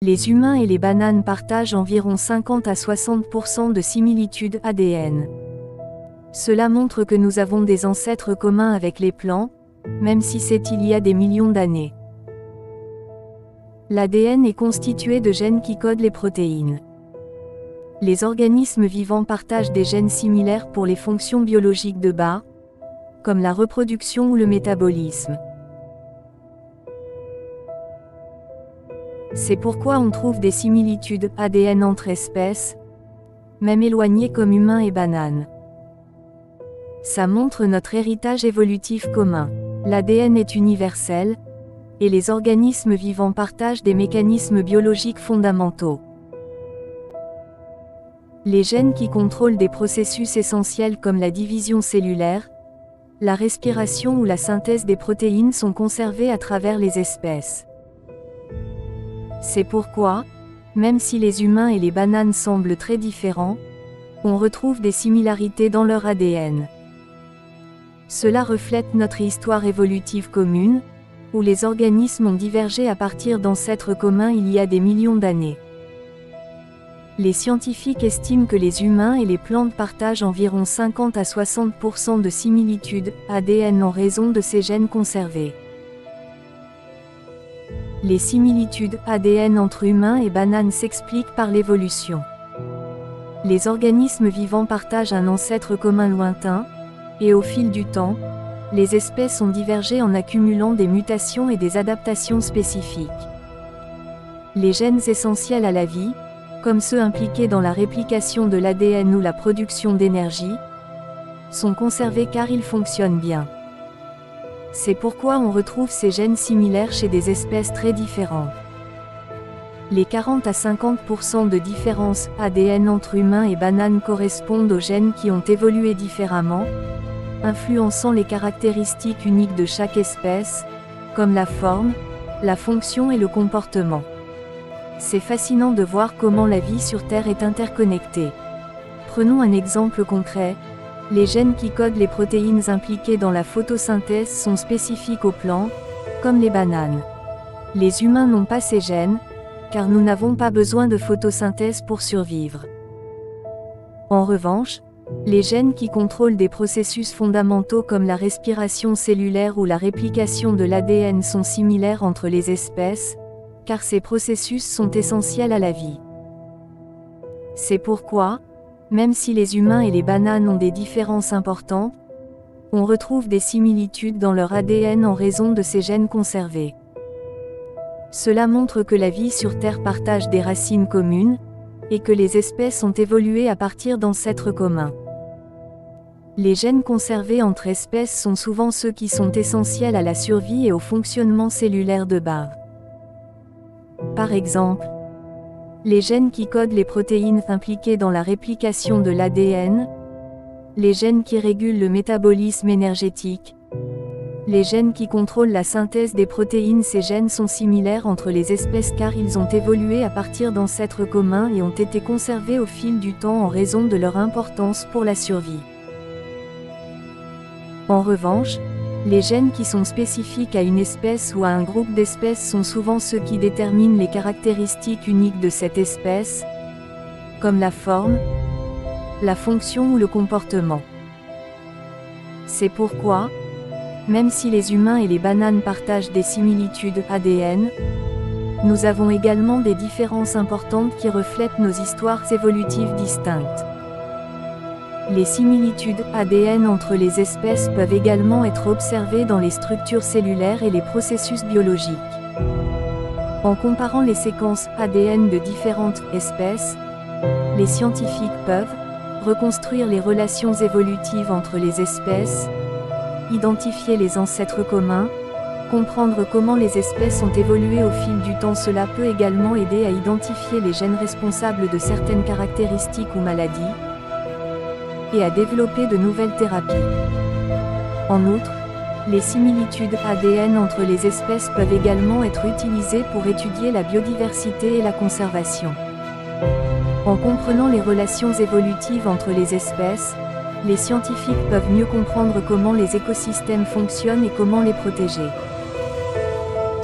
Les humains et les bananes partagent environ 50 à 60% de similitudes ADN. Cela montre que nous avons des ancêtres communs avec les plants, même si c'est il y a des millions d'années. L'ADN est constitué de gènes qui codent les protéines. Les organismes vivants partagent des gènes similaires pour les fonctions biologiques de base, comme la reproduction ou le métabolisme. C'est pourquoi on trouve des similitudes ADN entre espèces, même éloignées comme humains et bananes. Ça montre notre héritage évolutif commun. L'ADN est universel, et les organismes vivants partagent des mécanismes biologiques fondamentaux. Les gènes qui contrôlent des processus essentiels comme la division cellulaire, la respiration ou la synthèse des protéines sont conservés à travers les espèces. C'est pourquoi, même si les humains et les bananes semblent très différents, on retrouve des similarités dans leur ADN. Cela reflète notre histoire évolutive commune, où les organismes ont divergé à partir d'ancêtres communs il y a des millions d'années. Les scientifiques estiment que les humains et les plantes partagent environ 50 à 60% de similitudes ADN en raison de ces gènes conservés. Les similitudes ADN entre humains et bananes s'expliquent par l'évolution. Les organismes vivants partagent un ancêtre commun lointain, et au fil du temps, les espèces ont divergé en accumulant des mutations et des adaptations spécifiques. Les gènes essentiels à la vie, comme ceux impliqués dans la réplication de l'ADN ou la production d'énergie, sont conservés car ils fonctionnent bien. C'est pourquoi on retrouve ces gènes similaires chez des espèces très différentes. Les 40 à 50% de différence ADN entre humains et bananes correspondent aux gènes qui ont évolué différemment, influençant les caractéristiques uniques de chaque espèce, comme la forme, la fonction et le comportement. C'est fascinant de voir comment la vie sur Terre est interconnectée. Prenons un exemple concret. Les gènes qui codent les protéines impliquées dans la photosynthèse sont spécifiques aux plants, comme les bananes. Les humains n'ont pas ces gènes, car nous n'avons pas besoin de photosynthèse pour survivre. En revanche, les gènes qui contrôlent des processus fondamentaux comme la respiration cellulaire ou la réplication de l'ADN sont similaires entre les espèces, car ces processus sont essentiels à la vie. C'est pourquoi, même si les humains et les bananes ont des différences importantes, on retrouve des similitudes dans leur ADN en raison de ces gènes conservés. Cela montre que la vie sur Terre partage des racines communes, et que les espèces ont évolué à partir d'ancêtres communs. Les gènes conservés entre espèces sont souvent ceux qui sont essentiels à la survie et au fonctionnement cellulaire de base. Par exemple, les gènes qui codent les protéines impliquées dans la réplication de l'ADN, les gènes qui régulent le métabolisme énergétique, les gènes qui contrôlent la synthèse des protéines. Ces gènes sont similaires entre les espèces car ils ont évolué à partir d'ancêtres communs et ont été conservés au fil du temps en raison de leur importance pour la survie. En revanche, les gènes qui sont spécifiques à une espèce ou à un groupe d'espèces sont souvent ceux qui déterminent les caractéristiques uniques de cette espèce, comme la forme, la fonction ou le comportement. C'est pourquoi, même si les humains et les bananes partagent des similitudes ADN, nous avons également des différences importantes qui reflètent nos histoires évolutives distinctes. Les similitudes ADN entre les espèces peuvent également être observées dans les structures cellulaires et les processus biologiques. En comparant les séquences ADN de différentes espèces, les scientifiques peuvent reconstruire les relations évolutives entre les espèces, identifier les ancêtres communs, comprendre comment les espèces ont évolué au fil du temps. Cela peut également aider à identifier les gènes responsables de certaines caractéristiques ou maladies, et à développer de nouvelles thérapies. En outre, les similitudes ADN entre les espèces peuvent également être utilisées pour étudier la biodiversité et la conservation. En comprenant les relations évolutives entre les espèces, les scientifiques peuvent mieux comprendre comment les écosystèmes fonctionnent et comment les protéger.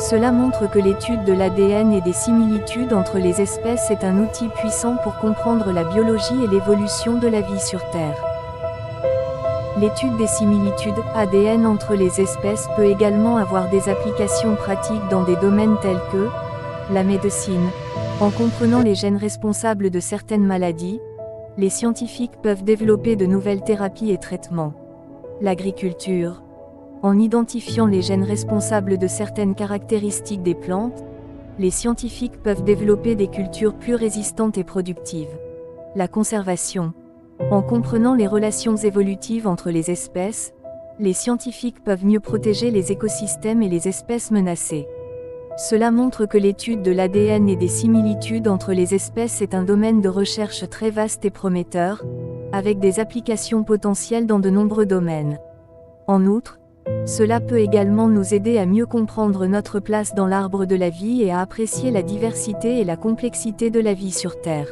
Cela montre que l'étude de l'ADN et des similitudes entre les espèces est un outil puissant pour comprendre la biologie et l'évolution de la vie sur Terre. L'étude des similitudes ADN entre les espèces peut également avoir des applications pratiques dans des domaines tels que la médecine. En comprenant les gènes responsables de certaines maladies, les scientifiques peuvent développer de nouvelles thérapies et traitements. L'agriculture. En identifiant les gènes responsables de certaines caractéristiques des plantes, les scientifiques peuvent développer des cultures plus résistantes et productives. La conservation. En comprenant les relations évolutives entre les espèces, les scientifiques peuvent mieux protéger les écosystèmes et les espèces menacées. Cela montre que l'étude de l'ADN et des similitudes entre les espèces est un domaine de recherche très vaste et prometteur, avec des applications potentielles dans de nombreux domaines. En outre, cela peut également nous aider à mieux comprendre notre place dans l'arbre de la vie et à apprécier la diversité et la complexité de la vie sur Terre.